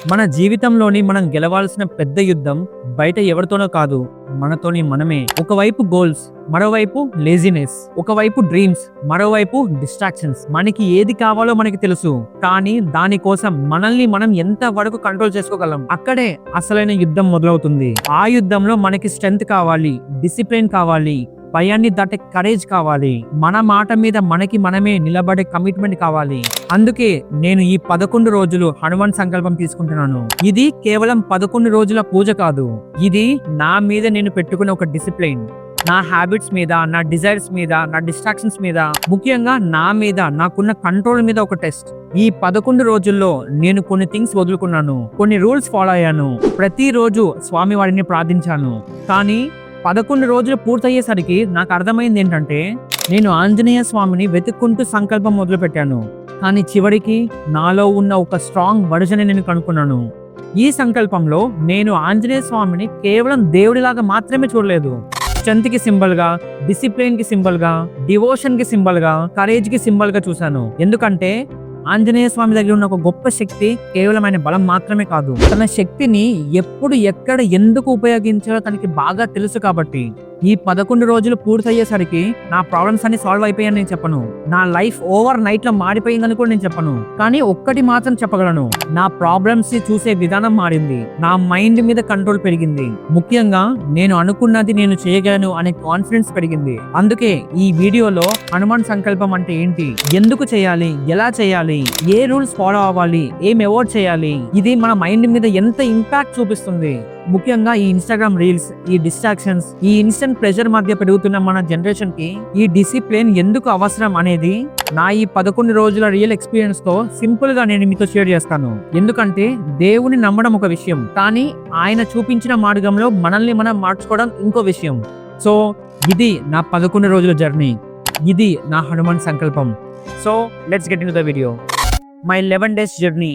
మన జీవితంలోని మనం గెలవాల్సిన పెద్ద యుద్ధం బయట ఎవరితోనో కాదు, మనతోని మనమే. ఒకవైపు గోల్స్, మరోవైపు లేజినెస్. ఒకవైపు డ్రీమ్స్, మరోవైపు డిస్ట్రాక్షన్స్. మనకి ఏది కావాలో మనకి తెలుసు, కానీ దానికోసం మనల్ని మనం ఎంత వరకు కంట్రోల్ చేసుకోగలం, అక్కడే అసలైన యుద్ధం మొదలవుతుంది. ఆ యుద్ధంలో మనకి స్ట్రెంగ్త్ కావాలి, డిసిప్లిన్ కావాలి, భయాన్ని దాటే కరేజ్ కావాలి, మన మాట మీద మనకి మనమే నిలబడే కమిట్మెంట్ కావాలి. అందుకే నేను ఈ 11 రోజులు హనుమాన్ సంకల్పం తీసుకుంటున్నాను. ఇది కేవలం 11 రోజుల పూజ కాదు, ఇది నా మీద నేను పెట్టుకునే ఒక డిసిప్లిన్. నా హ్యాబిట్స్ మీద, నా డిజైర్స్ మీద, నా డిస్ట్రాక్షన్స్ మీద, ముఖ్యంగా నా మీద, నాకున్న కంట్రోల్ మీద ఒక టెస్ట్. ఈ 11 రోజుల్లో నేను కొన్ని థింగ్స్ వదులుకున్నాను, కొన్ని రూల్స్ ఫాలో అయ్యాను, ప్రతిరోజు స్వామి వారిని ప్రార్థించాను. కానీ 11 రోజులు పూర్తయ్యేసరికి నాకు అర్థమైంది ఏంటంటే, నేను ఆంజనేయ స్వామిని వెతుక్కుంటూ సంకల్పం మొదలు పెట్టాను, కానీ చివరికి నాలో ఉన్న ఒక స్ట్రాంగ్ వర్జన్ నేను కనుక్కున్నాను. ఈ సంకల్పంలో నేను ఆంజనేయ స్వామిని కేవలం దేవుడిలాగా మాత్రమే చూడలేదు. స్ట్రెంత్ కి సింబల్ గా, డిసిప్లిన్ కి సింబల్ గా, డివోషన్ కి సింబల్ గా, కరేజ్ కి సింబల్ గా చూశాను. ఎందుకంటే ఆంజనేయ స్వామి దగ్గర ఉన్న ఒక గొప్ప శక్తి కేవలం ఆయన బలం మాత్రమే కాదు, తన శక్తిని ఎప్పుడు, ఎక్కడ, ఎందుకు ఉపయోగించాలో తనకి బాగా తెలుసు. కాబట్టి ఈ 11 రోజులు పూర్తయ్యేసరికి నా ప్రాబ్లమ్స్ అన్ని సాల్వ్ అయిపోయాయని నేను చెప్పను, నా లైఫ్ ఓవర్ నైట్ లో మారిపోయిందని కూడా నేను చెప్పను. కానీ ఒక్కటి మాత్రం చెప్పగలను, నా ప్రాబ్లమ్స్ చూసే విధానం మారింది, నా మైండ్ మీద కంట్రోల్ పెరిగింది, ముఖ్యంగా నేను అనుకున్నది నేను చేయగలను అనే కాన్ఫిడెన్స్ పెరిగింది. అందుకే ఈ వీడియోలో హనుమాన్ సంకల్పం అంటే ఏంటి, ఎందుకు చేయాలి, ఎలా చేయాలి, ఏ రూల్స్ ఫాలో అవ్వాలి, ఏం అవాయిడ్ చేయాలి, ఇది మన మైండ్ మీద ఎంత ఇంపాక్ట్ చూపిస్తుంది, ముఖ్యంగా ఈ ఇన్స్టాగ్రామ్ రీల్స్, ఈ డిస్ట్రాక్షన్స్, ఈ ఇన్స్టెంట్ ప్రెషర్ మధ్య పెరుగుతున్న మన జనరేషన్ కి ఈ డిసిప్లిన్ ఎందుకు అవసరం అనేది నా ఈ 11 రోజుల రియల్ ఎక్స్పీరియన్స్ తో సింపుల్ గా నేను మీతో షేర్ చేస్తాను. ఎందుకంటే దేవుని నమ్మడం ఒక విషయం, కానీ ఆయన చూపించిన మార్గంలో మనల్ని మనం మార్చుకోవడం ఇంకో విషయం. సో ఇది నా 11 రోజుల జర్నీ, ఇది నా హనుమాన్ సంకల్పం. So let's get in to the video. My 11 days journey.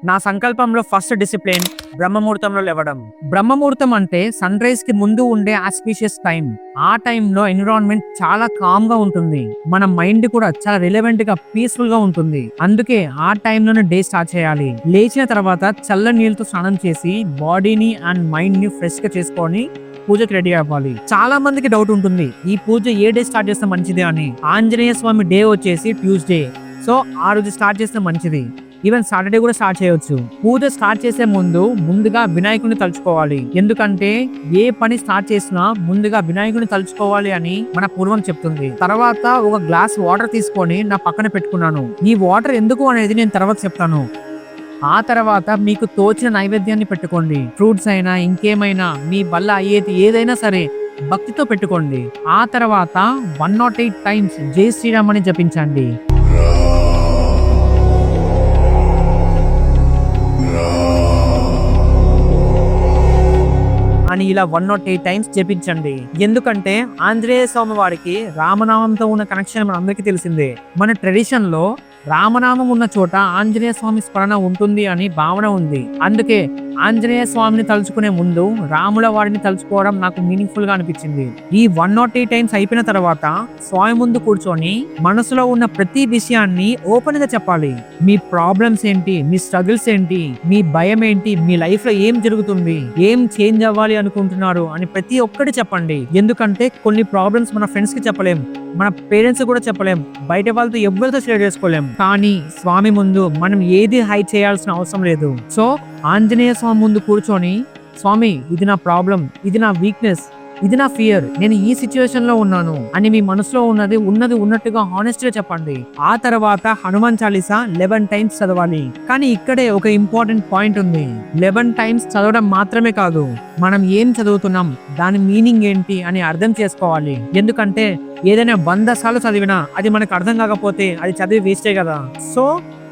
నా సంకల్పంలో ఫస్ట్ డిసిప్లిన్ బ్రహ్మముహూర్తంలో లేవడం. బ్రహ్మముహూర్తం అంటే సన్ రైజ్ కి ముందు ఉండే ఆస్పీషియస్ టైం. ఆ టైంలో ఎన్విరాన్మెంట్ చాలా కామ్ గా ఉంటుంది, మన మైండ్ కూడా చాలా రిలవెంట్ గా, పీస్ఫుల్ గా ఉంటుంది. అందుకే ఆ టైంలోనే డే స్టార్ట్ చేయాలి. లేచిన తర్వాత చల్ల నీళ్ళతో స్నానం చేసి బాడీని అండ్ మైండ్ ని ఫ్రెష్ గా చేసుకొని పూజకి రెడీ అవ్వాలి. చాలా మందికి డౌట్ ఉంటుంది, ఈ పూజ ఏ డే స్టార్ట్ చేస్తే మంచిది అని. ఆంజనేయ స్వామి డే వచ్చేసి ట్యూస్డే, సో ఆ రోజు స్టార్ట్ చేస్తే మంచిది. ఈవెన్ సాటర్డే కూడా స్టార్ట్ చేయొచ్చు. పూజ స్టార్ట్ చేసే ముందుగా వినాయకుడిని తలుచుకోవాలి. ఎందుకంటే ఏ పని స్టార్ట్ చేసినా ముందుగా వినాయకుడిని తలుచుకోవాలి అని మన పూర్వం చెప్తుంది. తర్వాత ఒక గ్లాస్ వాటర్ తీసుకొని నా పక్కన పెట్టుకున్నాను. ఈ వాటర్ ఎందుకు అనేది నేను తర్వాత చెప్తాను. ఆ తర్వాత మీకు తోచిన నైవేద్యాన్ని పెట్టుకోండి. ఫ్రూట్స్ అయినా, ఇంకేమైనా, మీ వల్ల అయ్యేది ఏదైనా సరే భక్తితో పెట్టుకోండి. ఆ తర్వాత 108 times జై శ్రీరామ్ అని జపించండి. అని ఇలా 108 times జపించండి. ఎందుకంటే ఆంజనేయ స్వామి వారికి రామనామంతో ఉన్న కనెక్షన్ మన అందరికీ తెలిసిందే. మన ట్రెడిషన్ లో రామనామం ఉన్న చోట ఆంజనేయ స్వామి స్మరణ ఉంటుంది అని భావన ఉంది. అందుకే ఆంజనేయ స్వామిని తలుచుకునే ముందు రాముల వారిని తలుచుకోవడం నాకు మీనింగ్ఫుల్ గా అనిపించింది. ఈ 108 times అయిపోయిన తర్వాత స్వామి ముందు కూర్చొని మనసులో ఉన్న ప్రతి విషయాన్ని ఓపెన్ గా చెప్పాలి. మీ ప్రాబ్లమ్స్ ఏంటి, మీ స్ట్రగుల్స్ ఏంటి, మీ భయం ఏంటి, మీ లైఫ్ లో ఏం జరుగుతుంది, ఏం చేంజ్ అవ్వాలి అనుకుంటున్నారు అని ప్రతి ఒక్కటి చెప్పండి. ఎందుకంటే కొన్ని ప్రాబ్లమ్స్ మన ఫ్రెండ్స్ కి చెప్పలేం, మన పేరెంట్స్ కూడా చెప్పలేం, బయట వాళ్ళతో ఎవరితో షేర్ చేసుకోలేం. కానీ స్వామి ముందు మనం ఏది హైడ్ చేయాల్సిన అవసరం లేదు. సో ఆంజనేయ స్వామి ముందు కూర్చొని, స్వామి ఇది నా ప్రాబ్లం, ఇది నా వీక్నెస్, ఇది నా ఫియర్, నేను ఈ సిచ్యువేషన్ లో ఉన్నాను అని మీ మనసులో ఉన్నది ఉన్నట్టుగా హానెస్ట్ గా చెప్పండి. ఆ తర్వాత హనుమాన్ చాలీసా 11 times చదవాలి. కానీ ఇక్కడే ఒక ఇంపార్టెంట్ పాయింట్ ఉంది. 11 times చదవడం మాత్రమే కాదు, మనం ఏం చదువుతున్నాం, దాని మీనింగ్ ఏంటి అని అర్థం చేసుకోవాలి. ఎందుకంటే ఏదైనా 100 సార్లు చదివినా అది మనకు అర్థం కాకపోతే అది చదివి వేస్టే కదా. సో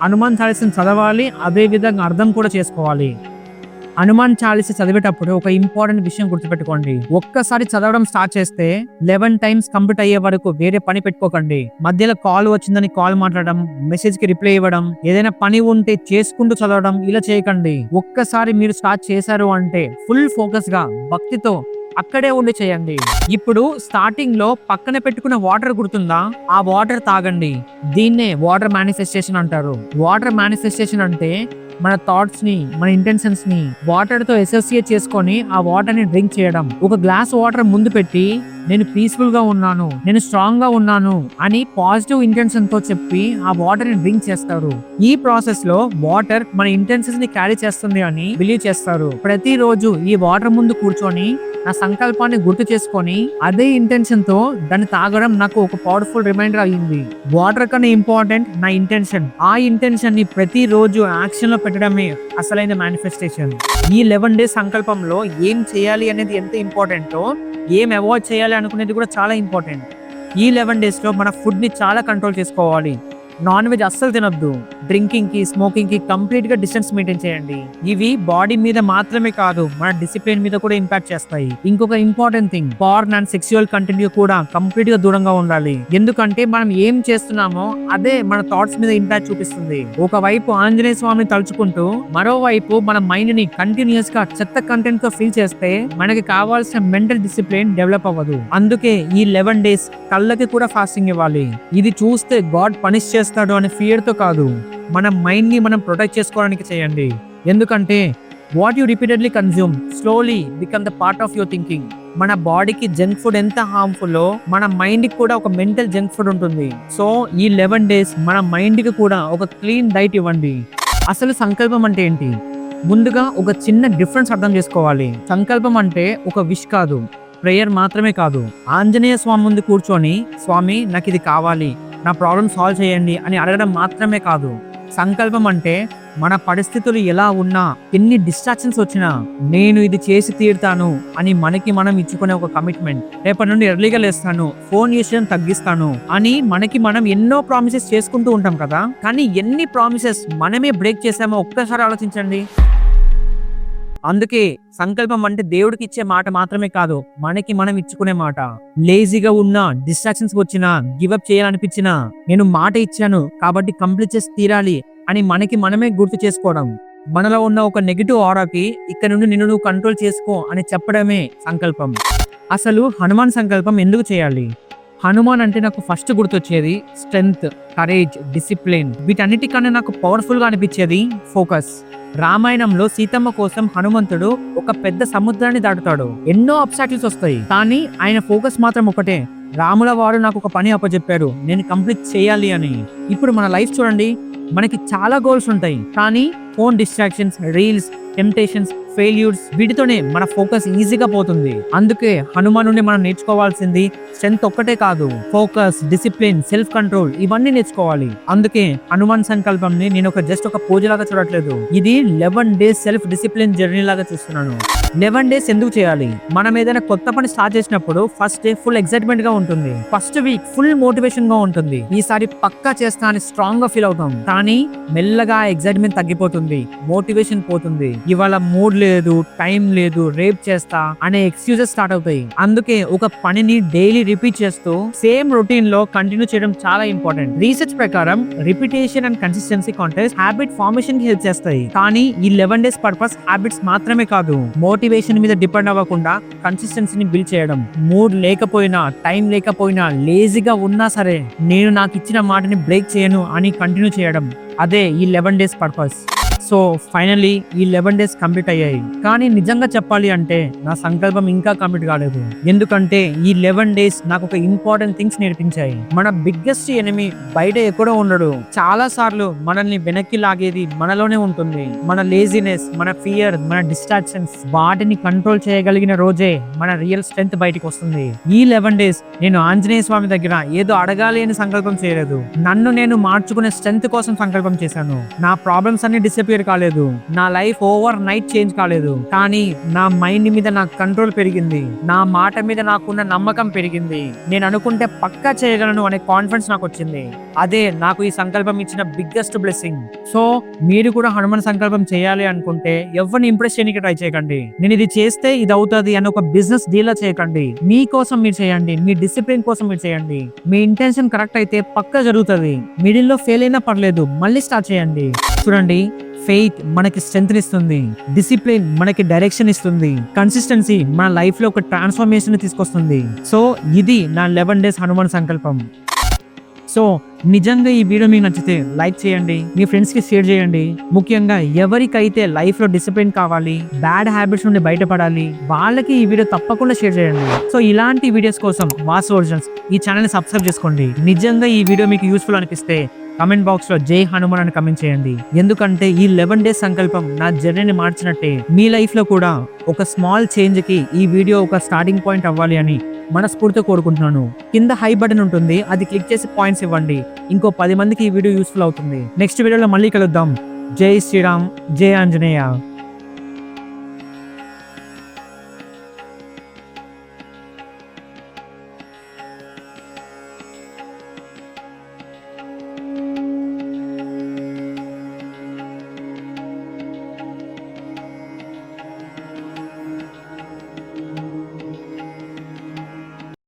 హనుమాన్ చాలీసాను చదవాలి, అదే విధంగా అర్థం కూడా చేసుకోవాలి. హనుమాన్ చాలీసా చదివేటప్పుడు ఒక ఇంపార్టెంట్ విషయం గుర్తుపెట్టుకోండి. ఒక్కసారి చదవడం స్టార్ట్ చేస్తే 11 times కంప్లీట్ అయ్యే వరకు వేరే పని పెట్టుకోకండి. మధ్యలో కాల్ వచ్చిందని కాల్ మాట్లాడడం, మెసేజ్ కి రిప్లై ఇవ్వడం, ఏదైనా పని ఉంటే చేసుకుంటూ చదవడం ఇలా చేయకండి. ఒక్కసారి మీరు స్టార్ట్ చేశారు అంటే ఫుల్ ఫోకస్ గా, భక్తితో అక్కడే ఉండి చేయండి. ఇప్పుడు స్టార్టింగ్ లో పక్కన పెట్టుకున్న వాటర్ గుర్తుందా, ఆ వాటర్ తాగండి. దీన్నే వాటర్ మేనిఫెస్టేషన్ అంటారు. వాటర్ మేనిఫెస్టేషన్ అంటే మన థాట్స్ ని, మన ఇంటెన్షన్స్ ని వాటర్ తో అసోసియేట్ చేసుకొని ఆ వాటర్ ని డ్రింక్ చేయడం. ఒక గ్లాస్ వాటర్ ముందు పెట్టి నేను పీస్ఫుల్ గా ఉన్నాను, నేను స్ట్రాంగ్ గా ఉన్నాను అని పాజిటివ్ ఇంటెన్షన్ తో చెప్పి ఆ వాటర్ ని డ్రింక్ చేస్తారు. ఈ ప్రాసెస్ లో వాటర్ మన ఇంటెన్షన్స్ ని క్యారీ చేస్తుంది అని బిలీవ్ చేస్తారు. ప్రతిరోజు ఈ వాటర్ ముందు కూర్చొని నా సంకల్పాన్ని గుర్తు చేసుకొని అదే ఇంటెన్షన్ తో దాన్ని తాగడం నాకు ఒక పవర్ఫుల్ రిమైండర్ అయ్యింది. వాటర్ కన్నా ఇంపార్టెంట్ నా ఇంటెన్షన్. ఆ ఇంటెన్షన్ ని ప్రతిరోజు యాక్షన్ లో పెట్టడమే అసలైన మేనిఫెస్టేషన్. ఈ 11 డేస్ సంకల్పంలో ఏం చేయాలి అనేది ఎంత ఇంపార్టెంటో, ఏం అవాయిడ్ చేయాలి అనుకునేది కూడా చాలా ఇంపార్టెంట్. ఈ 11 డేస్ లో మన ఫుడ్ ని చాలా కంట్రోల్ చేసుకోవాలి. నాన్ వెజ్ అస్సలు తినొద్దు. డ్రింకింగ్ కి, స్మోకింగ్ కి కంప్లీట్ గా డిస్టెన్స్ మెయింటైన్ చేయండి. ఇవి బాడీ మీద మాత్రమే కాదు, మన డిసిప్లిన్ మీద కూడా ఇంపాక్ట్ చేస్తాయి. ఇంకొక important thing, porn and sexual content కూడా కంప్లీట్ గా దూరంగా ఉండాలి. ఎందుకంటే మనం ఏం చేస్తున్నామో అదే మన థాట్స్ మీద ఇంపాక్ట్ చూపిస్తుంది. ఒకవైపు ఆంజనేయ స్వామిని తలుచుకుంటూ మరోవైపు మన మైండ్ ని కంటిన్యూస్ గా చెత్త కంటెంట్ తో ఫిల్ చేస్తే మనకి కావాల్సిన మెంటల్ డిసిప్లిన్ డెవలప్ అవ్వదు. అందుకే ఈ 11 డేస్ కళ్ళకి కూడా ఫాస్టింగ్ ఇవ్వాలి. ఇది చూస్తే గాడ్ పనిష్ చేస్తాడు అనే ఫియర్ తో కాదు, మన మైండ్ ని మనం ప్రొటెక్ట్ చేసుకోవడానికి చేయండి. ఎందుకంటే what you repeatedly consume slowly become the part of your thinking. మన బాడీకి జంక్ ఫుడ్ ఎంత హార్మ్ఫుల్, మన మైండ్ కి కూడా ఒక మెంటల్ జంక్ ఫుడ్ ఉంటుంది. సో ఈ 11 డేస్ మన మైండ్ కి కూడా ఒక క్లీన్ డైట్ ఇవ్వండి. అసలు సంకల్పం అంటే ఏంటి? ముందుగా ఒక చిన్న డిఫరెన్స్ అర్థం చేసుకోవాలి. సంకల్పం అంటే ఒక విష్ కాదు, ప్రేయర్ మాత్రమే కాదు. ఆంజనేయ స్వామి ముందు కూర్చొని స్వామి నాకు ఇది కావాలి, నా ప్రాబ్లం సాల్వ్ చేయండి అని అడగడం మాత్రమే కాదు. సంకల్పం అంటే మన పరిస్థితులు ఎలా ఉన్నా, ఎన్ని డిస్ట్రాక్షన్స్ వచ్చినా నేను ఇది చేసి తీరుతాను అని మనకి మనం ఇచ్చుకునే ఒక కమిట్మెంట్. రేపటి నుండి ఎర్లీగా లేస్తాను, ఫోన్ యూసేజ్ తగ్గిస్తాను అని మనకి మనం ఎన్నో ప్రామిసెస్ చేసుకుంటూ ఉంటాం కదా. కానీ ఎన్ని ప్రామిసెస్ మనమే బ్రేక్ చేసామో ఒక్కసారి ఆలోచించండి. అందుకే సంకల్పం అంటే దేవుడికి ఇచ్చే మాట మాత్రమే కాదు, మనకి మనం ఇచ్చుకునే మాట. లేజీగా ఉన్నా, డిస్ట్రాక్షన్స్ వచ్చినా, గివప్ చేయాలనిపించినా నేను మాట ఇచ్చాను కాబట్టి కంప్లీట్ చేసి తీరాలి అని మనకి మనమే గుర్తు చేసుకోవడం. మనలో ఉన్న ఒక నెగిటివ్ ఆరాకి ఇక్కడ నుండి నిన్ను నువ్వు కంట్రోల్ చేసుకో అని చెప్పడమే సంకల్పం. అసలు హనుమాన్ సంకల్పం ఎందుకు చేయాలి? హనుమాన్ అంటే నాకు ఫస్ట్ గుర్తొచ్చేది స్ట్రెంగ్త్, కరేజ్, డిసిప్లిన్. వీటన్నిటికన్నా నాకు పవర్ఫుల్ గా అనిపించేది ఫోకస్. రామాయణంలో సీతమ్మ కోసం హనుమంతుడు ఒక పెద్ద సముద్రాన్ని దాటుతాడు. ఎన్నో అబ్స్టాకిల్స్ వస్తాయి, కానీ ఆయన ఫోకస్ మాత్రం ఒకటే, రాముల వారు నాకు ఒక పని అప్పచెప్పారు, నేను కంప్లీట్ చేయాలి అని. ఇప్పుడు మన లైఫ్ చూడండి, మనకి చాలా గోల్స్ ఉంటాయి, కానీ phone distractions, reels, temptations, failures, వీటితోనే మన ఫోకస్ ఈజీగా పోతుంది. అందుకే హనుమాన్ నుండి మనం నేర్చుకోవాల్సింది స్ట్రెంగ్త్ ఒక్కటే కాదు, ఫోకస్, డిసిప్లిన్, సెల్ఫ్ కంట్రోల్ ఇవన్నీ నేర్చుకోవాలి. అందుకే హనుమాన్ సంకల్పం ని నేను జస్ట్ ఒక పూజ లాగా చూడట్లేదు, ఇది 11 డేస్ సెల్ఫ్ డిసిప్లిన్ జర్నీ లాగా చూస్తున్నాను. 11 డేస్ ఎందుకు చేయాలి? మనం ఏదైనా కొత్త పని స్టార్ట్ చేసినప్పుడు ఫస్ట్ డే ఫుల్ ఎక్సైట్మెంట్ గా ఉంటుంది, ఫస్ట్ వీక్ ఫుల్ మోటివేషన్ గా ఉంటుంది, ఈసారి పక్కా చేస్తా అని స్ట్రాంగ్ గా ఫీల్ అవుతాం. కానీ మెల్లగా ఎక్సైట్మెంట్ తగ్గిపోతుంది, మోటివేషన్ పోతుంది, ఇవాళ మూడ్ లేదు, టైం లేదు, రేపు చేస్తా అనే ఎక్స్క్యూజెస్ స్టార్ట్ అవుతాయి. అందుకే ఒక పనిని డైలీ రిపీట్ చేస్తూ సేమ్ రొటీన్ లో కంటిన్యూ చేయడం చాలా ఇంపార్టెంట్. రీసెర్చ్ ప్రకారం repetition and consistency contest habit formation కి హెల్ప్ చేస్తాయి. కానీ ఈ 11 డేస్ పర్పస్ హ్యాబిట్స్ మాత్రమే కాదు, మోటివేషన్ మీద డిపెండ్ అవ్వకుండా కన్సిస్టెన్సీని బిల్డ్ చేయడం. మూడ్ లేకపోయినా, టైం లేకపోయినా, లేజీగా ఉన్నా సరే నేను నాకు ఇచ్చిన మాటని బ్రేక్ చేయను అని కంటిన్యూ చేయడం, అదే ఈ 11 డేస్ పర్పస్. సో ఫైనల్లీ ఈ 11 డేస్ కంప్లీట్ అయ్యాయి. కానీ నిజంగా చెప్పాలి అంటే నా సంకల్పం ఇంకా కంప్లీట్ కాలేదు. ఎందుకంటే ఈ 11 డేస్ నాకు ఒక ఇంపార్టెంట్ థింగ్స్ నేర్పించాయి. మన బిగ్గెస్ట్ ఎనిమీ బయట ఎక్కడో ఉండడు, చాలా సార్లు మనల్ని వెనక్కి లాగేది మనలోనే ఉంటుంది. మన లేజినెస్, మన ఫియర్, మన డిస్ట్రాక్షన్స్, వాటిని కంట్రోల్ చేయగలిగిన రోజే మన రియల్ స్ట్రెంగ్త్ బయటికి వస్తుంది. ఈ 11 డేస్ నేను ఆంజనేయ స్వామి దగ్గర ఏదో అడగాలి అని సంకల్పం చేయలేదు, నన్ను నేను మార్చుకునే స్ట్రెంగ్త్ కోసం సంకల్పం చేశాను. నా ప్రాబ్లమ్స్ అన్ని డిసపియర్ కాలేదు, నా లైఫ్ ఓవర్ నైట్ చేంజ్ కాలేదు, కానీ నా మైండ్ మీద నాకు కంట్రోల్ పెరిగింది, నా మాట మీద నాకున్న నమ్మకం పెరిగింది, నేను అనుకుంటే పక్కా చేయగలను అనే కాన్ఫిడెన్స్ నాకు వచ్చింది. అదే నాకు ఈ సంకల్పం ఇచ్చిన బిగ్గెస్ట్ బ్లెస్సింగ్. సో మీరు కూడా హనుమాన్ సంకల్పం చేయాలి అనుకుంటే ఎవరిని ఇంప్రెస్ చేయడానికి ట్రై చేయకండి, నేను ఇది చేస్తే ఇది అవుతుంది అని ఒక బిజినెస్ డీల్ చేయకండి. మీ కోసం మీరు చేయండి, మీ డిసిప్లిన్ కోసం మీరు చేయండి. మీ ఇంటెన్షన్ కరెక్ట్ అయితే పక్కా జరుగుతుంది. మిడిల్ లో ఫెయిల్ అయినా పర్లేదు, మళ్ళీ స్టార్ట్ చేయండి. చూడండి, ఫెయిత్ మనకి స్ట్రెంగ్త్ ఇస్తుంది, డిసిప్లిన్ మనకి డైరెక్షన్ ఇస్తుంది, కన్సిస్టెన్సీ మన లైఫ్ లో ఒక ట్రాన్స్ఫర్మేషన్ తీసుకొస్తుంది. సో ఇది నా 11 డేస్ హనుమాన్ సంకల్పం. సో నిజంగా ఈ వీడియో మీకు నచ్చితే లైక్ చేయండి, మీ ఫ్రెండ్స్ కి షేర్ చేయండి. ముఖ్యంగా ఎవరికైతే లైఫ్ లో డిసిప్లిన్ కావాలి, బ్యాడ్ హ్యాబిట్స్ నుండి బయటపడాలి, వాళ్ళకి ఈ వీడియో తప్పకుండా షేర్ చేయండి. సో ఇలాంటి వీడియోస్ కోసం మాస్ ఒరిజినల్స్ ఈ ఛానల్ ని సబ్స్క్రైబ్ చేసుకోండి. నిజంగా ఈ వీడియో మీకు యూస్ఫుల్ అనిపిస్తే కమెంట్ బాక్స్ లో జై హనుమాన్ అని కమెంట్ చేయండి. ఎందుకంటే ఈ 11 డేస్ సంకల్పం నా జర్నీని మార్చినట్టే మీ లైఫ్ లో కూడా ఒక స్మాల్ చేంజ్ కి ఈ వీడియో ఒక స్టార్టింగ్ పాయింట్ అవ్వాలి అని మనస్ఫూర్తిగా కోరుకుంటున్నాను. కింద హై బటన్ ఉంటుంది, అది క్లిక్ చేసి పాయింట్స్ ఇవ్వండి. ఇంకో 10 మందికి ఈ వీడియో యూస్ఫుల్ అవుతుంది. నెక్స్ట్ వీడియోలో మళ్ళీ కలుద్దాం. జై శ్రీరామ్, జై ఆంజనేయ.